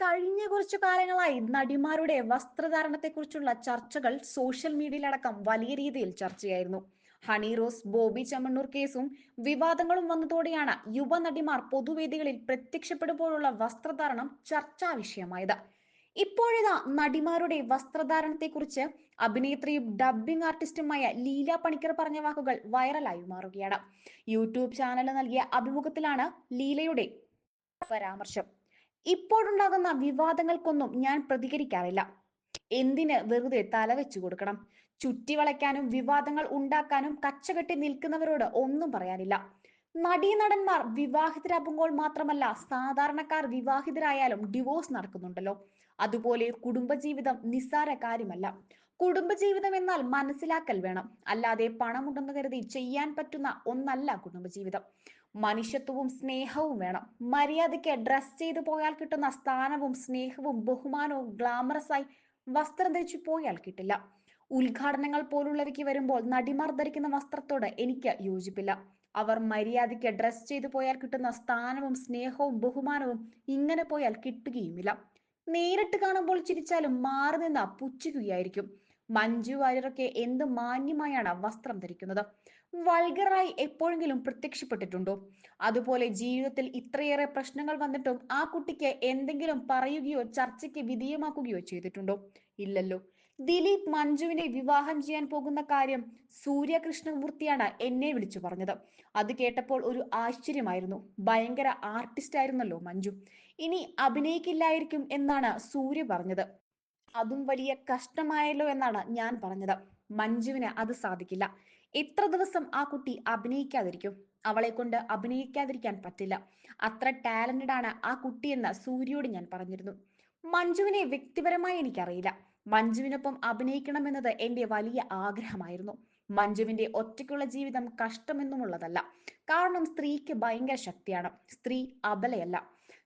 കഴിഞ്ഞ കുറച്ചു കാലങ്ങളായി നടിമാരുടെ വസ്ത്രധാരണത്തെക്കുറിച്ചുള്ള ചർച്ചകൾ സോഷ്യൽ മീഡിയയിലടക്കം വലിയ രീതിയിൽ ചർച്ചയായിരുന്നു. ഹണി റോസ്, ബോബി ചെമ്മണ്ണൂർ കേസും വിവാദങ്ങളും വന്നതോടെയാണ് യുവനടിമാർ പൊതുവേദികളിൽ പ്രത്യക്ഷപ്പെടുമ്പോഴുള്ള വസ്ത്രധാരണം ചർച്ചാ വിഷയമായത്. ഇപ്പോഴിതാ നടിമാരുടെ വസ്ത്രധാരണത്തെക്കുറിച്ച് അഭിനേത്രിയും ഡബ്ബിംഗ് ആർട്ടിസ്റ്റുമായ ലീല പണിക്കർ പറഞ്ഞ വാക്കുകൾ വൈറലായി മാറുകയാണ്. യൂട്യൂബ് ചാനലിന് നൽകിയ അഭിമുഖത്തിലാണ് ലീലയുടെ പരാമർശം. ഇപ്പോഴുണ്ടാകുന്ന വിവാദങ്ങൾക്കൊന്നും ഞാൻ പ്രതികരിക്കാറില്ല. എന്തിന് വെറുതെ തലവെച്ചു കൊടുക്കണം? ചുറ്റി വളയ്ക്കാനും വിവാദങ്ങൾ ഉണ്ടാക്കാനും കച്ചകെട്ടി നിൽക്കുന്നവരോട് ഒന്നും പറയാനില്ല. നടീനടന്മാർ വിവാഹിതരാകുമ്പോൾ മാത്രമല്ല, സാധാരണക്കാർ വിവാഹിതരായാലും ഡിവോഴ്സ് നടക്കുന്നുണ്ടല്ലോ. അതുപോലെ കുടുംബജീവിതം നിസ്സാര കാര്യമല്ല. കുടുംബജീവിതം എന്നാൽ മനസ്സിലാക്കൽ വേണം, അല്ലാതെ പണമുണ്ടെന്ന് കരുതി ചെയ്യാൻ പറ്റുന്ന ഒന്നല്ല കുടുംബജീവിതം. മനുഷ്യത്വവും സ്നേഹവും വേണം. മര്യാദയ്ക്ക് ഡ്രസ് ചെയ്തു പോയാൽ കിട്ടുന്ന സ്ഥാനവും സ്നേഹവും ബഹുമാനവും ഗ്ലാമറസായി വസ്ത്രം ധരിച്ചു പോയാൽ കിട്ടില്ല. ഉദ്ഘാടനങ്ങൾ പോലുള്ളവയ്ക്ക് വരുമ്പോൾ നടിമാർ ധരിക്കുന്ന വസ്ത്രത്തോട് എനിക്ക് യോജിപ്പില്ല. അവർ മര്യാദയ്ക്ക് ഡ്രസ് ചെയ്തു പോയാൽ കിട്ടുന്ന സ്ഥാനവും സ്നേഹവും ബഹുമാനവും ഇങ്ങനെ പോയാൽ കിട്ടുകയുമില്ല. നേരിട്ട് കാണുമ്പോൾ ചിരിച്ചാലും മാറി നിന്ന് പുച്ഛിക്കുകയായിരിക്കും. മഞ്ജു വാര്യരൊക്കെ എന്ത് മാന്യമായാണ് വസ്ത്രം ധരിക്കുന്നത്. വൾഗറായി എപ്പോഴെങ്കിലും പ്രത്യക്ഷപ്പെട്ടിട്ടുണ്ടോ? അതുപോലെ ജീവിതത്തിൽ ഇത്രയേറെ പ്രശ്നങ്ങൾ വന്നിട്ടും ആ കുട്ടിക്ക് എന്തെങ്കിലും പറയുകയോ ചർച്ചയ്ക്ക് വിധേയമാക്കുകയോ ചെയ്തിട്ടുണ്ടോ? ഇല്ലല്ലോ. ദിലീപ് മഞ്ജുവിനെ വിവാഹം ചെയ്യാൻ പോകുന്ന കാര്യം സൂര്യ കൃഷ്ണമൂർത്തിയാണ് എന്നെ വിളിച്ചു പറഞ്ഞത്. അത് കേട്ടപ്പോൾ ഒരു ആശ്ചര്യമായിരുന്നു. ഭയങ്കര ആർട്ടിസ്റ്റ് ആയിരുന്നല്ലോ മഞ്ജു. ഇനി അഭിനയിക്കില്ലായിരിക്കും എന്നാണ് സൂര്യ പറഞ്ഞത്. അതും വലിയ കഷ്ടമായല്ലോ എന്നാണ് ഞാൻ പറഞ്ഞത്. മഞ്ജുവിന് അത് സാധിക്കില്ല. എത്ര ദിവസം ആ കുട്ടി അഭിനയിക്കാതിരിക്കും? അവളെ കൊണ്ട് അഭിനയിക്കാതിരിക്കാൻ പറ്റില്ല. അത്ര ടാലന്റഡ് ആണ് ആ കുട്ടിയെന്ന് സൂര്യയോട് ഞാൻ പറഞ്ഞിരുന്നു. മഞ്ജുവിനെ വ്യക്തിപരമായി എനിക്കറിയില്ല. മഞ്ജുവിനൊപ്പം അഭിനയിക്കണമെന്നത് എന്റെ വലിയ ആഗ്രഹമായിരുന്നു. മഞ്ജുവിന്റെ ഒറ്റയ്ക്കുള്ള ജീവിതം കഷ്ടമെന്നുമുള്ളതല്ല. കാരണം സ്ത്രീക്ക് ഭയങ്കര ശക്തിയാണ്. സ്ത്രീ അബലയല്ല.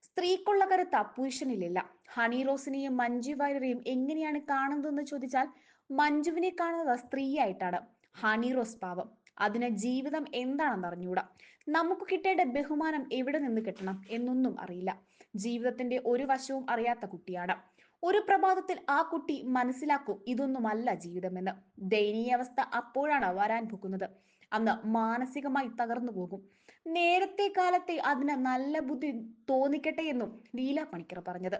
സ്ത്രീക്കുള്ള കരുത്ത പുരുഷനിലില്ല. ഹണി റോസിനെയും മഞ്ജു വാര്യരെയും എങ്ങനെയാണ് കാണുന്നതെന്ന് ചോദിച്ചാൽ മഞ്ജുവിനെ കാണുന്നത് സ്ത്രീയായിട്ടാണ്. ഹണി റോസ് പാവം. അതിന് ജീവിതം എന്താണെന്ന് അറിഞ്ഞൂടാ. നമുക്ക് കിട്ടേണ്ട ബഹുമാനം എവിടെ നിന്ന് കിട്ടണം എന്നൊന്നും അറിയില്ല. ജീവിതത്തിന്റെ ഒരു വശവും അറിയാത്ത കുട്ടിയാണ്. ഒരു പ്രഭാതത്തിൽ ആ കുട്ടി മനസ്സിലാക്കും ഇതൊന്നുമല്ല ജീവിതമെന്ന്. ദയനീയാവസ്ഥ അപ്പോഴാണ് വരാൻ പോകുന്നത്. അന്ന് മാനസികമായി തകർന്നു പോകും. നേരത്തെ കാലത്തെ അതിന് നല്ല ബുദ്ധി തോന്നിക്കട്ടെ എന്നും ലീല പണിക്കർ പറഞ്ഞത്.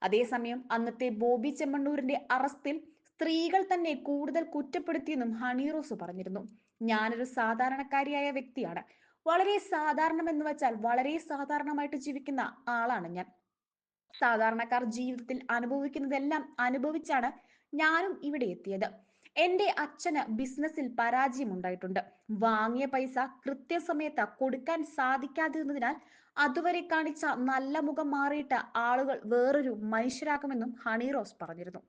അതേസമയം അന്നത്തെ ബോബി ചെമ്മണ്ണൂരിന്റെ അറസ്റ്റിൽ സ്ത്രീകൾ തന്നെ കൂടുതൽ കുറ്റപ്പെടുത്തിയെന്നും ഹണി റോസ് പറഞ്ഞിരുന്നു. ഞാനൊരു സാധാരണക്കാരിയായ വ്യക്തിയാണ്. വളരെ സാധാരണം എന്ന് വെച്ചാൽ വളരെ സാധാരണമായിട്ട് ജീവിക്കുന്ന ആളാണ് ഞാൻ. സാധാരണക്കാർ ജീവിതത്തിൽ അനുഭവിക്കുന്നതെല്ലാം അനുഭവിച്ചാണ് ഞാനും ഇവിടെ എത്തിയത്. എന്റെ അച്ഛന് ബിസിനസ്സിൽ പരാജയമുണ്ടായിട്ടുണ്ട്. വാങ്ങിയ പൈസ കൃത്യസമയത്ത് കൊടുക്കാൻ സാധിക്കാതിരുന്നതിനാൽ അതുവരെ കാണിച്ച നല്ല മുഖം മാറിയിട്ട് ആളുകൾ വേറൊരു മനുഷ്യരാകുമെന്നും ഹണി റോസ് പറഞ്ഞിരുന്നു.